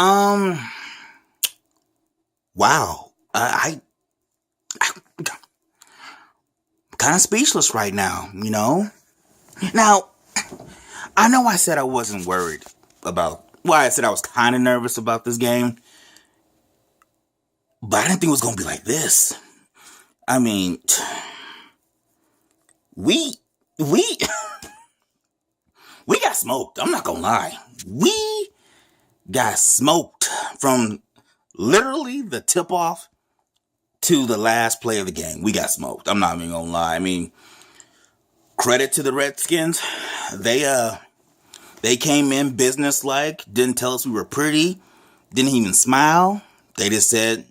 Um, wow. I'm kind of speechless right now, you know? Now, I know I said I wasn't worried I said I was kind of nervous about this game, but I didn't think it was going to be like this. I mean, we, we, we got smoked. I'm not going to lie. We got smoked from literally the tip-off to the last play of the game. We got smoked. I'm not even going to lie. I mean, credit to the Redskins. They came in business-like, didn't tell us we were pretty, didn't even smile. They just said,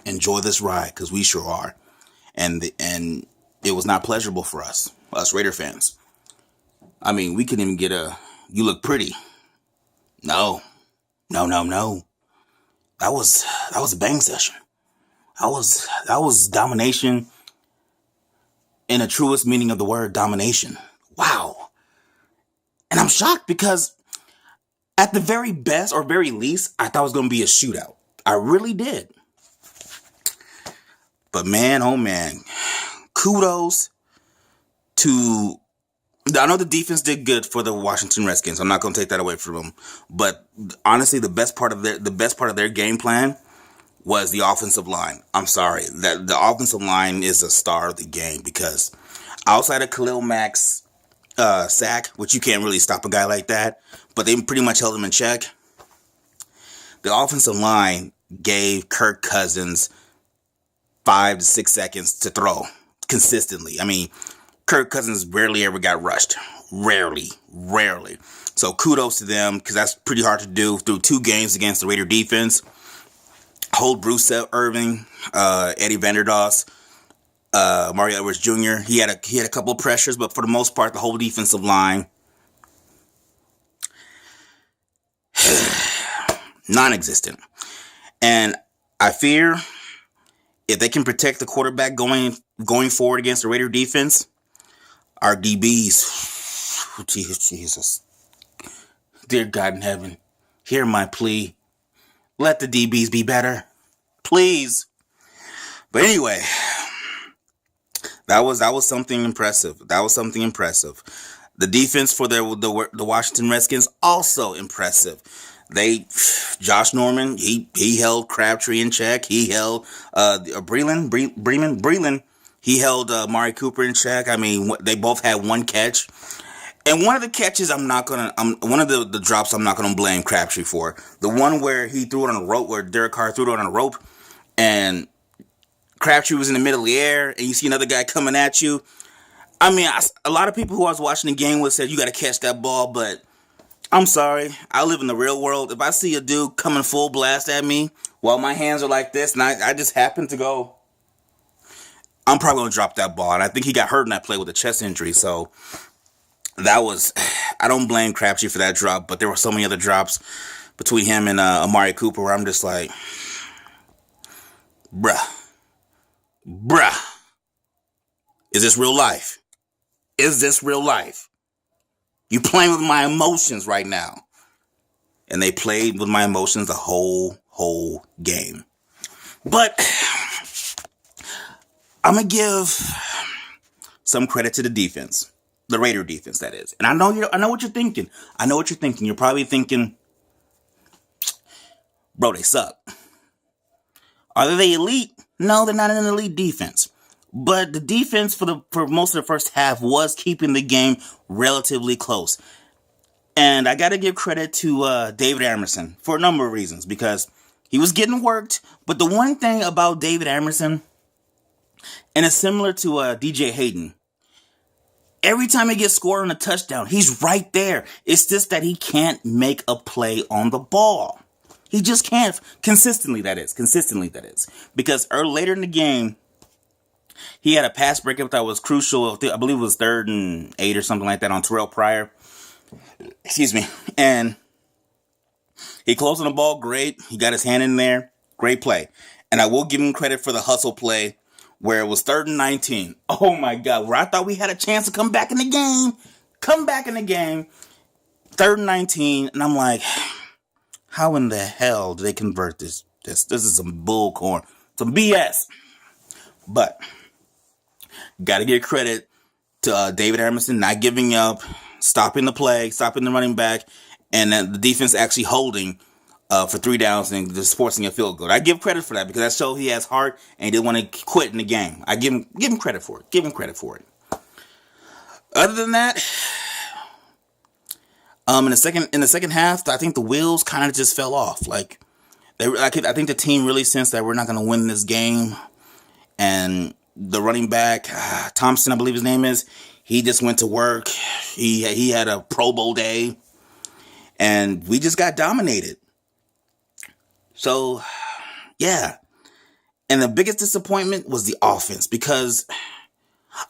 enjoy this ride, because we sure are. And it was not pleasurable for us Raider fans. I mean, we couldn't even get you look pretty. No. That was a bang session. That was domination in the truest meaning of the word domination. Wow. And I'm shocked because at the very best or very least, I thought it was going to be a shootout. I really did. But man, oh man, kudos to... I know the defense did good for the Washington Redskins. I'm not going to take that away from them. But honestly, the best part of their game plan was the offensive line. I'm sorry. That the offensive line is a star of the game because outside of Khalil Mack's sack, which you can't really stop a guy like that, but they pretty much held him in check. The offensive line gave Kirk Cousins 5 to 6 seconds to throw consistently. I mean, Kirk Cousins rarely ever got rushed. Rarely. So kudos to them because that's pretty hard to do through 2 games against the Raider defense. Hold Bruce Irving, Eddie Vanderdoss, Mario Edwards Jr. He had a couple of pressures, but for the most part, the whole defensive line non-existent. And I fear if they can protect the quarterback going forward against the Raider defense, our DBs, Jesus, dear God in heaven, hear my plea. Let the DBs be better, please. But anyway, that was something impressive. The defense for the Washington Redskins also impressive. Josh Norman, he held Crabtree in check. He held Breeland. He held Amari Cooper in check. I mean, they both had one catch. And one of the catches one of the drops I'm not gonna blame Crabtree for. The one where he threw it on a rope, where Derek Carr threw it on a rope, and Crabtree was in the middle of the air, and you see another guy coming at you. I mean, a lot of people who I was watching the game with said you got to catch that ball, but I'm sorry, I live in the real world. If I see a dude coming full blast at me while my hands are like this, and I just happen to go, I'm probably gonna drop that ball. And I think he got hurt in that play with a chest injury, so. I don't blame Crabtree for that drop, but there were so many other drops between him and Amari Cooper where I'm just like, bruh, is this real life? You playing with my emotions right now. And they played with my emotions the whole game. But I'm going to give some credit to the defense. The Raider defense, that is. And I know what you're thinking. You're probably thinking, bro, they suck. Are they elite? No, they're not an elite defense. But the defense for most of the first half was keeping the game relatively close. And I got to give credit to David Amerson for a number of reasons. Because he was getting worked. But the one thing about David Amerson, and it's similar to DJ Hayden, every time he gets scored on a touchdown, he's right there. It's just that he can't make a play on the ball. He just can't. Consistently, that is. Because later in the game, he had a pass breakup that was crucial. I believe it was 3rd and 8 or something like that on Terrell Pryor. Excuse me. And he closed on the ball great. He got his hand in there. Great play. And I will give him credit for the hustle play where it was 3rd and 19. Oh my God, where I thought we had a chance to come back in the game. 3rd and 19, and I'm like, How in the hell do they convert this? This is some bullcorn, some BS. But got to give credit to David Emerson not giving up, stopping the play, stopping the running back, and the defense actually holding for 3 downs and just forcing a field goal. I give credit for that because that shows he has heart and he didn't want to quit in the game. I give him credit for it. Give him credit for it. Other than that, in the second half, I think the wheels kind of just fell off. Like I think the team really sensed that we're not going to win this game, and the running back Thompson, I believe his name is, he just went to work. He had a Pro Bowl day, and we just got dominated. So, yeah. And the biggest disappointment was the offense, because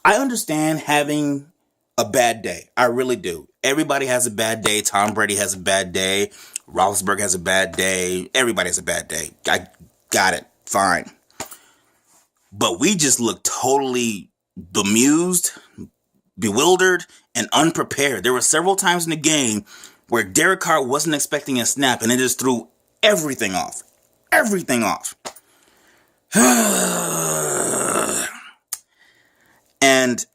I understand having a bad day. I really do. Everybody has a bad day. Tom Brady has a bad day. Roethlisberger has a bad day. Everybody has a bad day. I got it. Fine. But we just looked totally bemused, bewildered, and unprepared. There were several times in the game where Derek Carr wasn't expecting a snap, and it just threw everything off. Everything off. And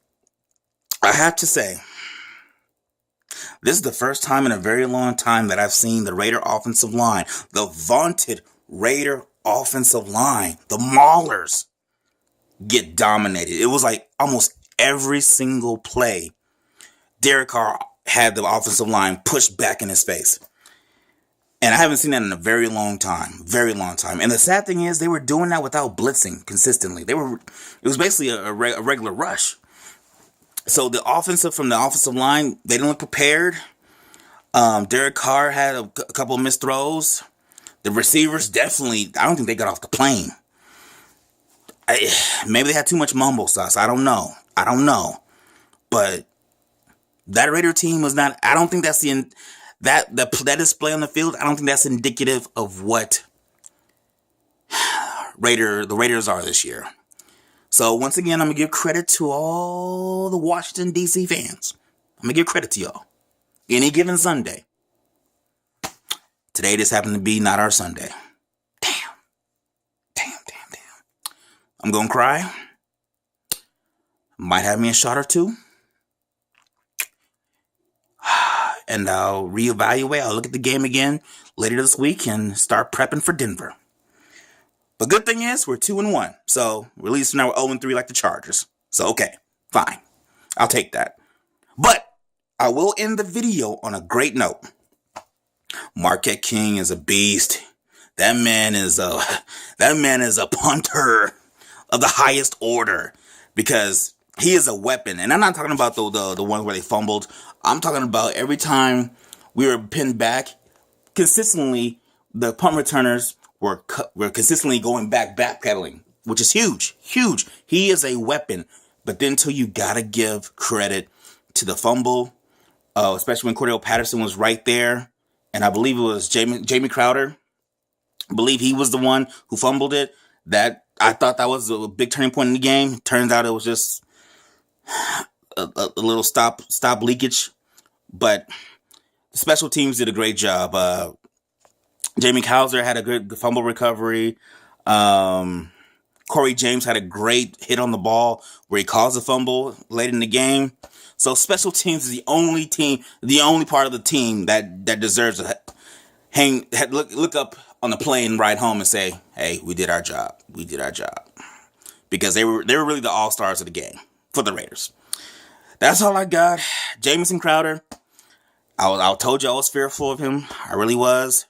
I have to say, this is the first time in a very long time that I've seen the Raider offensive line, the vaunted Raider offensive line, the Maulers, get dominated. It was like almost every single play, Derek Carr had the offensive line pushed back in his face. And I haven't seen that in a very long time. Very long time. And the sad thing is, they were doing that without blitzing consistently. It was basically a regular rush. So the offensive line, they didn't look prepared. Derek Carr had a couple of missed throws. The receivers definitely, I don't think they got off the plane. Maybe they had too much mumble sauce. I don't know. But that Raider team was not, I don't think that's that display on the field, I don't think that's indicative of what the Raiders are this year. So once again, I'm going to give credit to all the Washington, D.C. fans. I'm going to give credit to y'all. Any given Sunday. Today just happened to be not our Sunday. Damn. I'm going to cry. Might have me a shot or two. And I'll reevaluate. I'll look at the game again later this week and start prepping for Denver. But good thing is, we're 2-1. So, at least now we're 0-3 like the Chargers. So, okay. Fine. I'll take that. But, I will end the video on a great note. Marquette King is a beast. That man is a punter of the highest order. Because he is a weapon. And I'm not talking about the ones where they fumbled. I'm talking about every time we were pinned back, consistently, the punt returners were consistently going backpedaling, which is huge. He is a weapon. But then too, you gotta give credit to the fumble, especially when Cordell Patterson was right there, and I believe it was Jamie Crowder. I believe he was the one who fumbled it. That I thought that was a big turning point in the game. Turns out it was just a little stop leakage. But the special teams did a great job. Jamie Cowser had a good fumble recovery. Corey James had a great hit on the ball where he caused a fumble late in the game. So special teams is the only part of the team that deserves to look up on the plane ride home and say, "Hey, we did our job. Because they were really the all-stars of the game for the Raiders. That's all I got. Jamison Crowder, I told you I was fearful of him. I really was.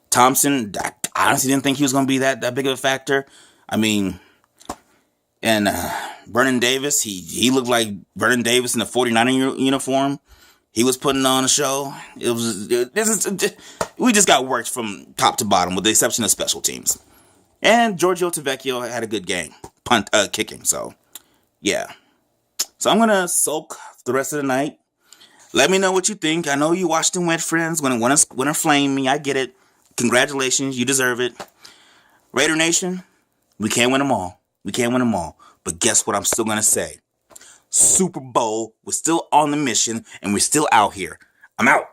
Thompson, I honestly didn't think he was going to be that big of a factor. I mean, and Vernon Davis, he looked like Vernon Davis in the 49er uniform. He was putting on a show. We just got worked from top to bottom with the exception of special teams. And Giorgio Tavecchio had a good game, kicking. So, yeah. So I'm going to soak the rest of the night. Let me know what you think. I know you Washington Red friends want to flame me. I get it. Congratulations. You deserve it. Raider Nation, we can't win them all. But guess what I'm still going to say? Super Bowl, we're still on the mission, and we're still out here. I'm out.